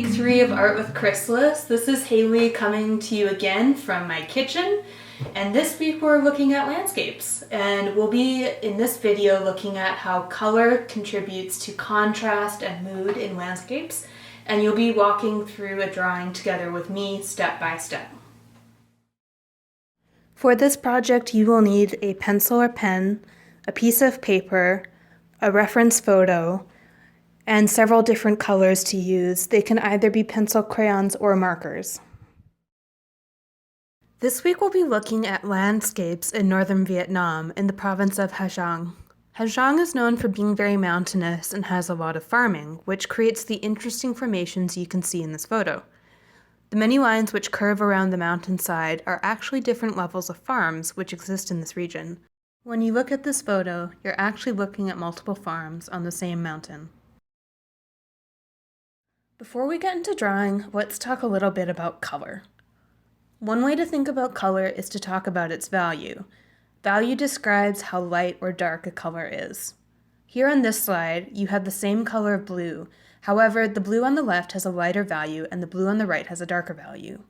week 3 of Art with Chrysalis. This is Haylee coming to you again from my kitchen, and this week we're looking at landscapes, and we'll be in this video looking at how color contributes to contrast and mood in landscapes, and you'll be walking through a drawing together with me step by step. For this project you will need a pencil or pen, a piece of paper, a reference photo, and several different colors to use. They can either be pencil, crayons, or markers. This week we'll be looking at landscapes in northern Vietnam in the province of Giang. Giang is known for being very mountainous and has a lot of farming, which creates the interesting formations you can see in this photo. The many lines which curve around the mountainside are actually different levels of farms which exist in this region. When you look at this photo, you're actually looking at multiple farms on the same mountain. Before we get into drawing, let's talk a little bit about color. One way to think about color is to talk about its value. Value describes how light or dark a color is. Here on this slide, you have the same color of blue. However, the blue on the left has a lighter value and the blue on the right has a darker value.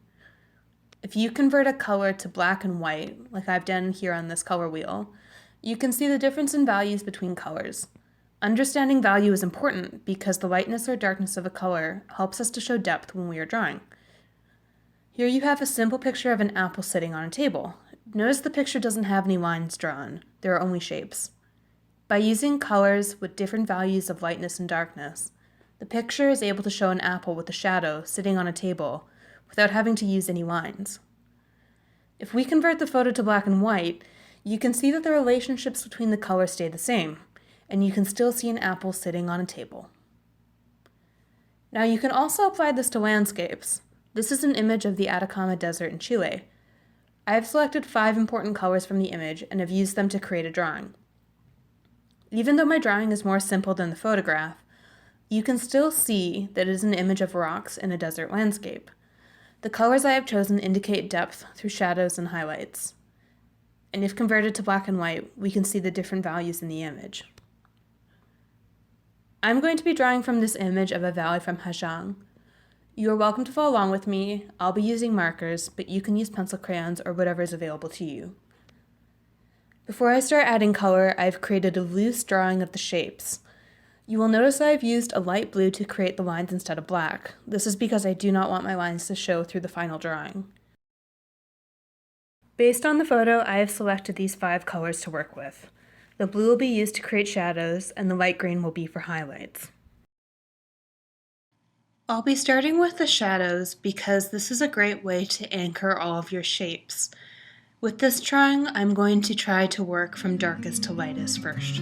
If you convert a color to black and white, like I've done here on this color wheel, you can see the difference in values between colors. Understanding value is important because the lightness or darkness of a color helps us to show depth when we are drawing. Here you have a simple picture of an apple sitting on a table. Notice the picture doesn't have any lines drawn, there are only shapes. By using colors with different values of lightness and darkness, the picture is able to show an apple with a shadow sitting on a table without having to use any lines. If we convert the photo to black and white, you can see that the relationships between the colors stay the same, and you can still see an apple sitting on a table. Now you can also apply this to landscapes. This is an image of the Atacama Desert in Chile. I have selected 5 important colors from the image and have used them to create a drawing. Even though my drawing is more simple than the photograph, you can still see that it is an image of rocks in a desert landscape. The colors I have chosen indicate depth through shadows and highlights. And if converted to black and white, we can see the different values in the image. I'm going to be drawing from this image of a valley from Giang. You are welcome to follow along with me. I'll be using markers, but you can use pencil crayons or whatever is available to you. Before I start adding color, I've created a loose drawing of the shapes. You will notice I've used a light blue to create the lines instead of black. This is because I do not want my lines to show through the final drawing. Based on the photo, I have selected these 5 colors to work with. The blue will be used to create shadows, and the light green will be for highlights. I'll be starting with the shadows because this is a great way to anchor all of your shapes. With this drawing, I'm going to try to work from darkest to lightest first.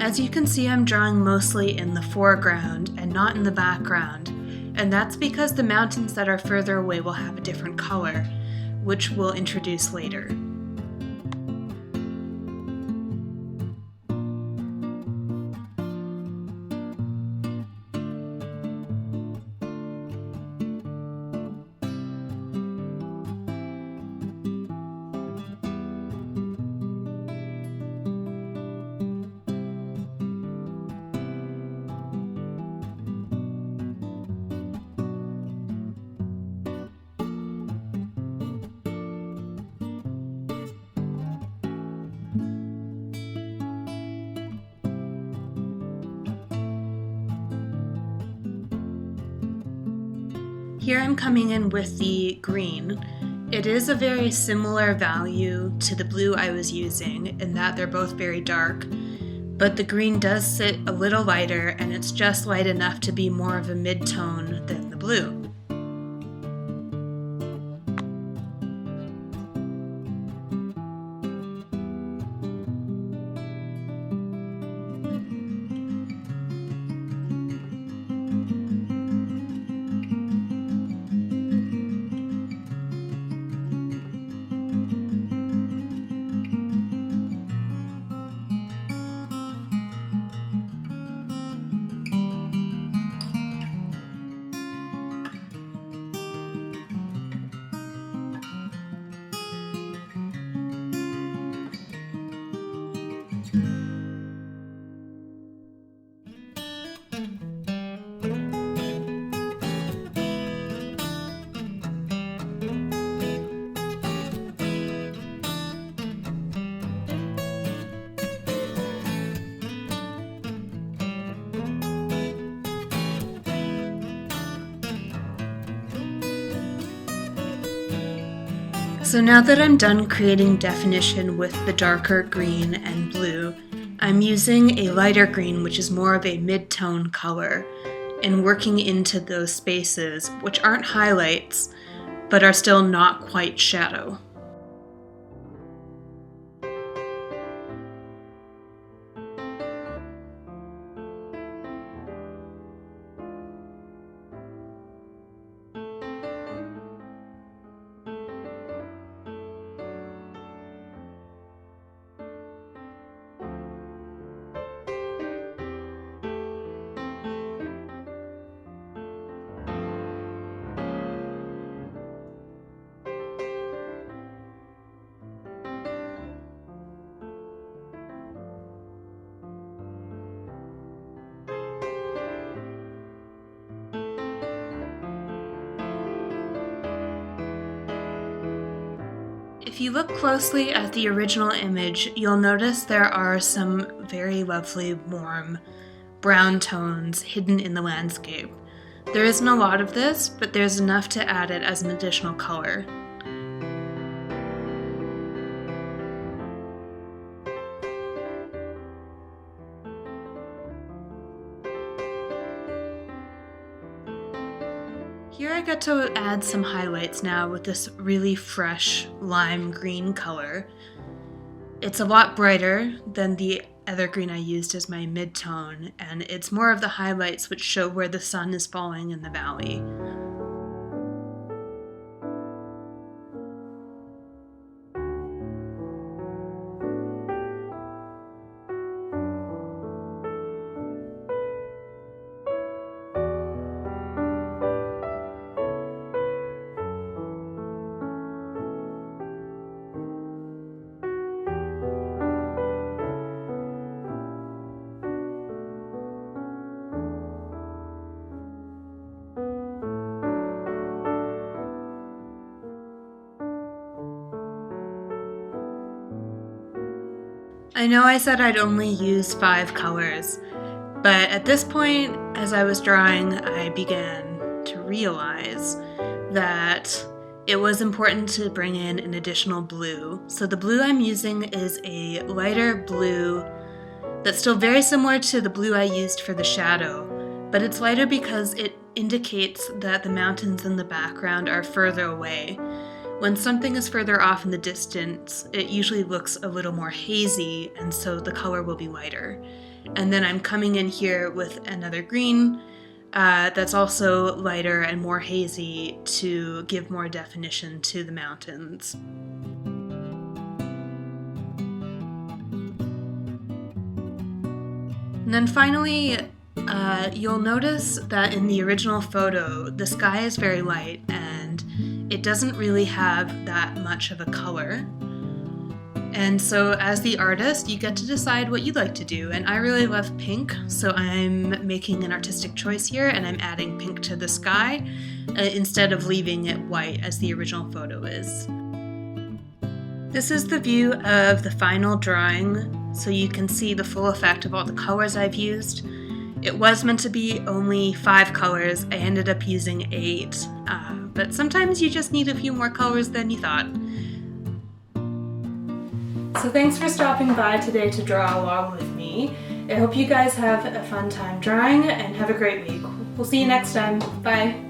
As you can see, I'm drawing mostly in the foreground and not in the background, and that's because the mountains that are further away will have a different color, which we'll introduce later. Here I'm coming in with the green. It is a very similar value to the blue I was using in that they're both very dark, but the green does sit a little lighter and it's just light enough to be more of a mid-tone than the blue. So now that I'm done creating definition with the darker green and blue, I'm using a lighter green, which is more of a mid-tone color, and working into those spaces, which aren't highlights, but are still not quite shadow. If you look closely at the original image, you'll notice there are some very lovely warm brown tones hidden in the landscape. There isn't a lot of this, but there's enough to add it as an additional color. Here I get to add some highlights now with this really fresh lime green color. It's a lot brighter than the other green I used as my mid-tone, and it's more of the highlights which show where the sun is falling in the valley. I know I said I'd only use 5 colors, but at this point, as I was drawing, I began to realize that it was important to bring in an additional blue. So the blue I'm using is a lighter blue that's still very similar to the blue I used for the shadow, but it's lighter because it indicates that the mountains in the background are further away. When something is further off in the distance, it usually looks a little more hazy, and so the color will be lighter. And then I'm coming in here with another green that's also lighter and more hazy to give more definition to the mountains. And then finally, you'll notice that in the original photo, the sky is very light and it doesn't really have that much of a color. And so as the artist, you get to decide what you'd like to do. And I really love pink, so I'm making an artistic choice here and I'm adding pink to the sky instead of leaving it white as the original photo is. This is the view of the final drawing, so you can see the full effect of all the colors I've used. It was meant to be only 5 colors. I ended up using 8, but sometimes you just need a few more colors than you thought. So thanks for stopping by today to draw along with me. I hope you guys have a fun time drawing and have a great week. We'll see you next time. Bye.